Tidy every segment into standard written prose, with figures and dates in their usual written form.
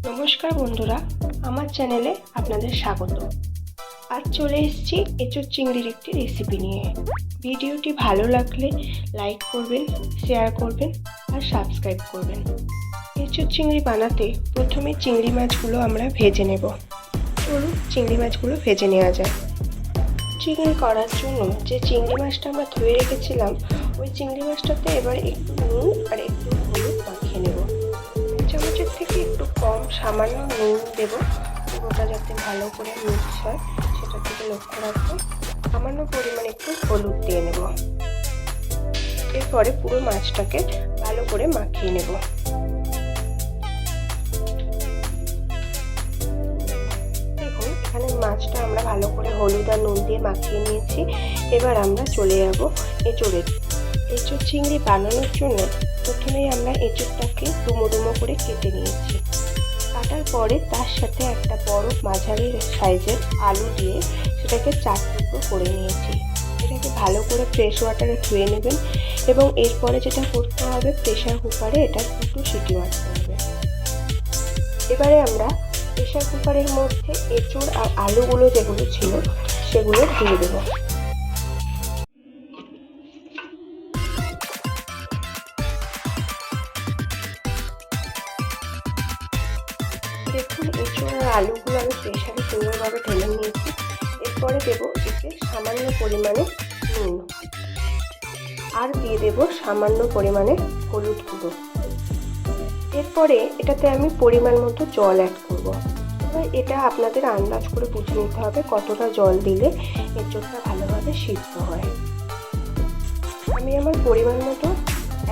নমস্কার বন্ধুরা, আমার চ্যানেলে আপনাদের স্বাগত। আজ চলে এসেছি এঁচোড় চিংড়ির একটি রেসিপি নিয়ে। ভিডিওটি ভালো লাগলে লাইক করবেন, শেয়ার করবেন আর সাবস্ক্রাইব করবেন। এঁচোড় চিংড়ি বানাতে প্রথমে চিংড়ি মাছগুলো আমরা ভেজে নেব। চলুন চিংড়ি মাছগুলো ভেজে নেওয়া যায়। চিংড়ি করার জন্য যে চিংড়ি মাছটা আমরা ধুয়ে রেখেছিলাম, ওই চিংড়ি মাছটাতে এবার একটু নুন আর একটু হলুদ মাখিয়ে নেব। চামচের থেকে একটু কম সামান্য নুন দেব, ওটা যাতে ভালো করে মিক্স হয় সেটার দিকে লক্ষ্য রাখবো। সামান্য পরিমাণে একটু হলুদ দিয়ে নেব। এরপরে পুরো মাছটাকে ভালো করে মাখিয়ে নেব। দেখুন এখানে মাছটা আমরা ভালো করে হলুদ আর নুন দিয়ে মাখিয়ে নিয়েছি। এবার আমরা চলে যাব এঁচোড় চিংড়ি বানানোর জন্য। প্রথমেই আমরা এঁচোড়টাকে ডুমো ডুমো করে কেটে নিয়েছি। কাটার পরে তার সাথে একটা বড় মাঝারি সাইজের আলু দিয়ে সেটাকে 4 টুকরো করে নিয়েছি। এটাকে ভালো করে ফ্রেশ ওয়াটারে ধুয়ে নেবেন এবং এরপরে যেটা করতে হবে, প্রেশার কুকারে এটা 2 সিটি মারতে হবে। এবারে আমরা প্রেশার কুকারের মধ্যে এঁচোড় আর আলুগুলো যেগুলো ছিল সেগুলো দিয়ে দেবো। দেখুন এঁচোড় আর আলুগুলো আমি প্রেশারে সুন্দরভাবে ঢেলে নিয়েছি। এরপরে দেবো এতে সামান্য পরিমাণে নুন আর দিয়ে দেবো সামান্য পরিমাণে হলুদ গুঁড়ো। এরপরে এটাতে আমি পরিমাণ মতো জল অ্যাড করব। এবার এটা আপনাদের আন্দাজ করে বুঝে নিতে হবে কতটা জল দিলে এঁচোড়টা ভালোভাবে সিদ্ধ হয়। আমি আমার পরিমাণ মতো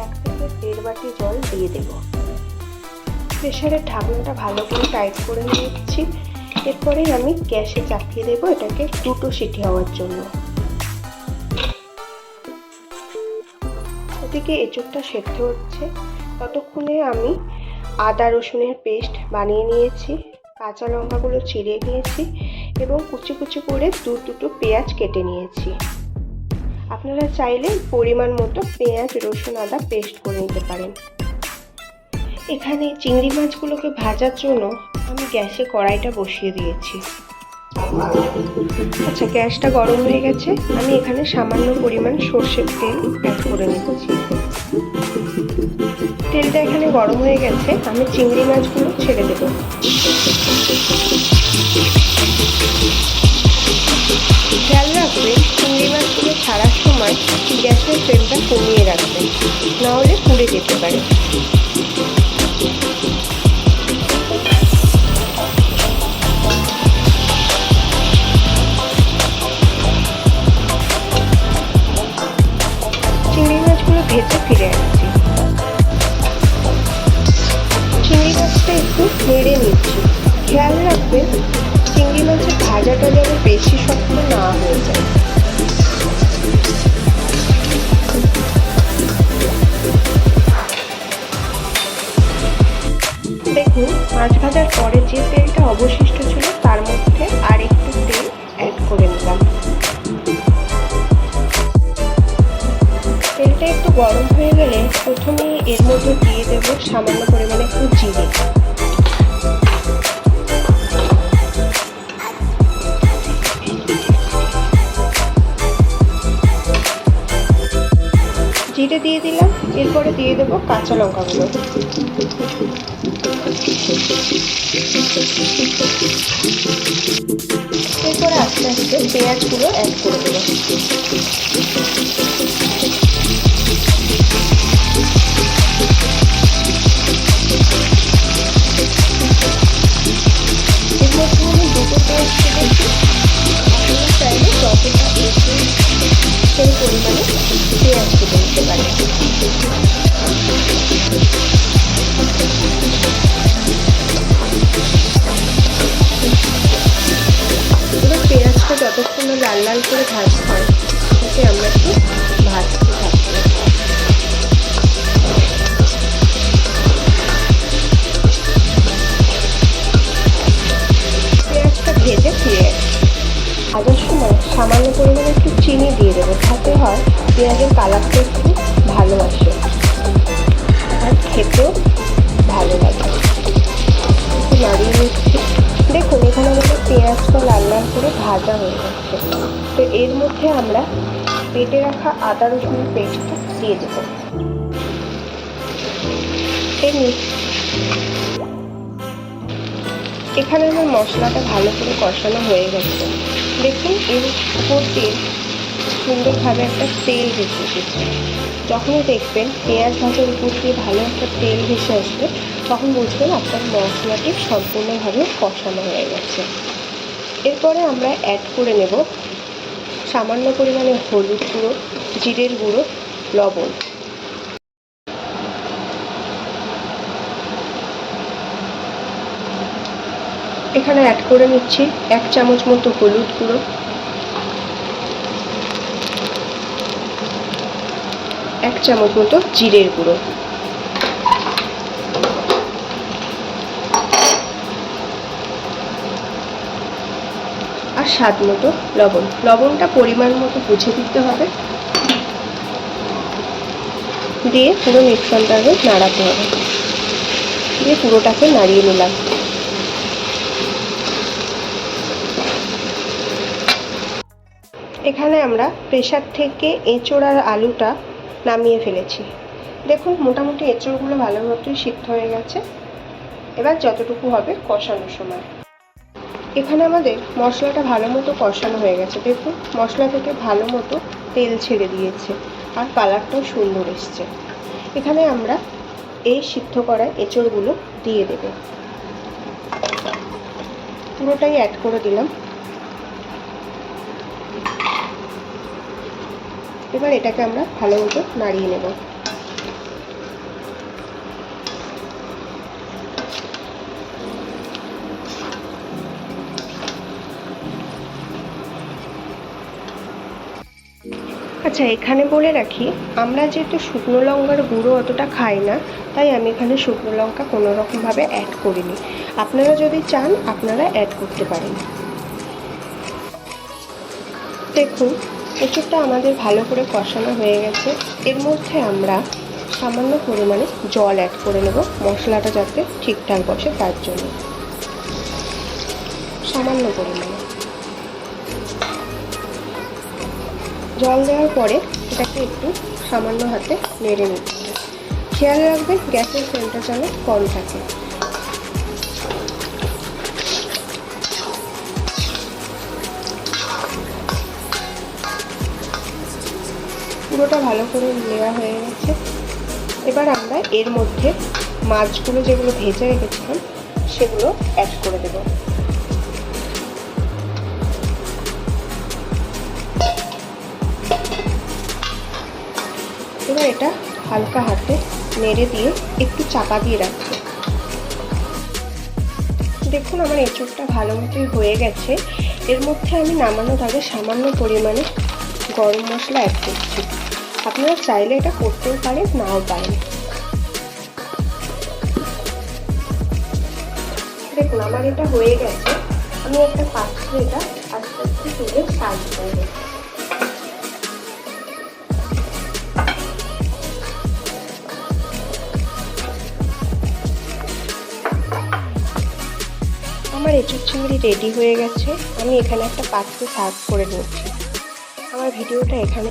1 থেকে 1.5 বাটি জল দিয়ে দেবো। প্রেশারের ঢাকনাটা ভালো করে টাইট করে নিচ্ছি। এরপরেই আমি গ্যাসে চাপিয়ে দেবো এটাকে 2 সিটি হওয়ার জন্য। ওদিকে এঁচোড়টা সেদ্ধ হচ্ছে, ততক্ষণে আমি আদা রসুনের পেস্ট বানিয়ে নিয়েছি, কাঁচা লঙ্কাগুলো চিড়ে নিয়েছি এবং কুচি কুচি করে 2 পেঁয়াজ কেটে নিয়েছি। আপনারা চাইলে পরিমাণ মতো পেঁয়াজ রসুন আদা পেস্ট করে নিতে পারেন। এখানে চিংড়ি মাছগুলোকে ভাজার জন্য আমি গ্যাসে কড়াইটা বসিয়ে দিয়েছি। আচ্ছা, গ্যাসটা গরম হয়ে গেছে। আমি এখানে সামান্য পরিমাণ সর্ষের তেল অ্যাড করে নিচ্ছি। তেলটা এখানে গরম হয়ে গেছে, আমি চিংড়ি মাছগুলো ছেড়ে দেব। খেয়াল রাখবেন চিংড়ি মাছগুলো ছাড়ার সময় গ্যাসের ফ্লেমটা কমিয়ে রাখবেন, নাহলে পুড়ে যেতে পারে। চিংড়ি মাছগুলো ভেজে ফিরে আসছি। চিংড়ি মাছটা একটু নেড়ে নিচ্ছি। খেয়াল রাখবেন চিংড়ি মাছের ভাজাটা যেন বেশি শক্ত না হয়ে যায়। দেখুন মাছ ভাজার পরে যে তেলটা অবশিষ্ট ছিল তার মধ্যে আর একটু তেল অ্যাড করে নিলাম। তেলটা একটু গরম হয়ে গেলে প্রথমে এর মধ্যে দিয়ে দেব সামান্য পরিমাণে একটু জিরে। জিরে দিয়ে দিলাম, এরপরে দিয়ে দেবো কাঁচা লঙ্কাগুলো। এরপরে আস্তে আস্তে পেঁয়াজগুলো অ্যাড করে দেবো। এর মধ্যে আমি 2 পেঁয়াজ কেটেছি। আপনারা চাইলে যতটা বেশি সেই পরিমাণে পেঁয়াজ কেটে নিতে পারেন। এবার পেঁয়াজটা যতক্ষণ লাল লাল করে ভাজা হয় তাতে আমরা একটু ভাজতে থাকবো। পেঁয়াজটা ভেজে ফিরে ভাজার সময় সামান্য পরিমাণে একটু চিনি দিয়ে দেবো, যাতে হয় পেঁয়াজের কালারটা একটু ভালো আসে আর খেতেও ভালো লাগে। ভাজা হয়ে যাচ্ছে। তো এর মধ্যে আমরা বেটে রাখা আদা রসুনের পেস্টটা দিয়ে দেবো। এখানে আমার মশলাটা ভালো করে কষানো হয়ে গেছে। দেখুন এর উপর দিয়ে সুন্দরভাবে একটা তেল ভেসে এসেছে। যখনই দেখবেন পেঁয়াজ ভাজার উপর দিয়ে ভালো একটা তেল ভেসে আসবে, তখন বুঝবেন আপনার মশলাটি সম্পূর্ণভাবে কষানো হয়ে গেছে। এরপরে আমরা অ্যাড করে নেব সামান্য পরিমাণে হলুদ গুঁড়ো, জিরের গুঁড়ো, লবণ। এখানে অ্যাড করে নিচ্ছি 1 চামচ মতো হলুদ গুঁড়ো, 1 চামচ মতো জিরের গুঁড়ো, আর স্বাদ মতো লবণ। লবণটা পরিমাণ মতো বুঝে দিতে হবে। দিয়ে পুরো মিশ্রণটাকে নাড়াতে হবে। দিয়ে পুরোটাকে নাড়িয়ে নিলাম। এখানে আমরা প্রেসার থেকে এঁচোড় আর আলুটা নামিয়ে ফেলেছি। দেখুন মোটামুটি এঁচোড়গুলো ভালোমতোই সিদ্ধ হয়ে গেছে। এবার যতটুকু হবে কষানোর সময়। এখানে আমাদের মশলাটা ভালো মতো কষানো হয়ে গেছে। দেখুন মশলা থেকে ভালো মতো তেল ছেড়ে দিয়েছে আর কালারটাও সুন্দর এসছে। এখানে আমরা এই সিদ্ধ করা এঁচোড়গুলো দিয়ে দেব। পুরোটাই অ্যাড করে দিলাম। এবার এটাকে আমরা ভালো মতো নাড়িয়ে নেব। আচ্ছা এখানে বলে রাখি, আমরা যেহেতু শুকনো লঙ্কার গুঁড়ো অতটা খাই না, তাই আমি এখানে শুকনো লঙ্কা কোনো রকমভাবে অ্যাড করিনি। আপনারা যদি চান আপনারা অ্যাড করতে পারেন। দেখুন এঁচোড়টা আমাদের ভালো করে কষানো হয়ে গেছে। এর মধ্যে আমরা সামান্য পরিমাণে জল অ্যাড করে নেব, মশলাটা যাতে ঠিকঠাক বসে তার জন্য। সামান্য পরিমাণে জল দেওয়ার পরে এটাকে একটু সামান্য হাতে নেড়ে নিতে হবে। খেয়াল রাখবেন গ্যাসের ফ্লেমটা যেন কম থাকে। পুরোটা ভালো করে নেওয়া হয়ে গেছে। এবার আমরা এর মধ্যে মাছগুলো যেগুলো ভেজে রেখেছিলাম সেগুলো অ্যাড করে দেব। এবার এটা হালকা হাতে নেড়ে দিয়ে একটু চাপা দিয়ে রাখবো। দেখুন আমার এঁচোড়টা ভালো মতোই হয়ে গেছে। এর মধ্যে আমি নামানোর আগে সামান্য পরিমাণে গরম মশলা অ্যাড করছি। আপনারা চাইলে এটা করতেও পারেন, নাও পারেন। দেখুন আমার এটা হয়ে গেছে। আমি একটা পাত্রে এটা আস্তে আস্তে তুলে সার্ভ করব। আমার এঁচোড় চিংড়ি রেডি হয়ে গেছে। আমি এখানে একটা পাত্রে সার্ভ করে নিচ্ছি। আমার ভিডিওটা এখানে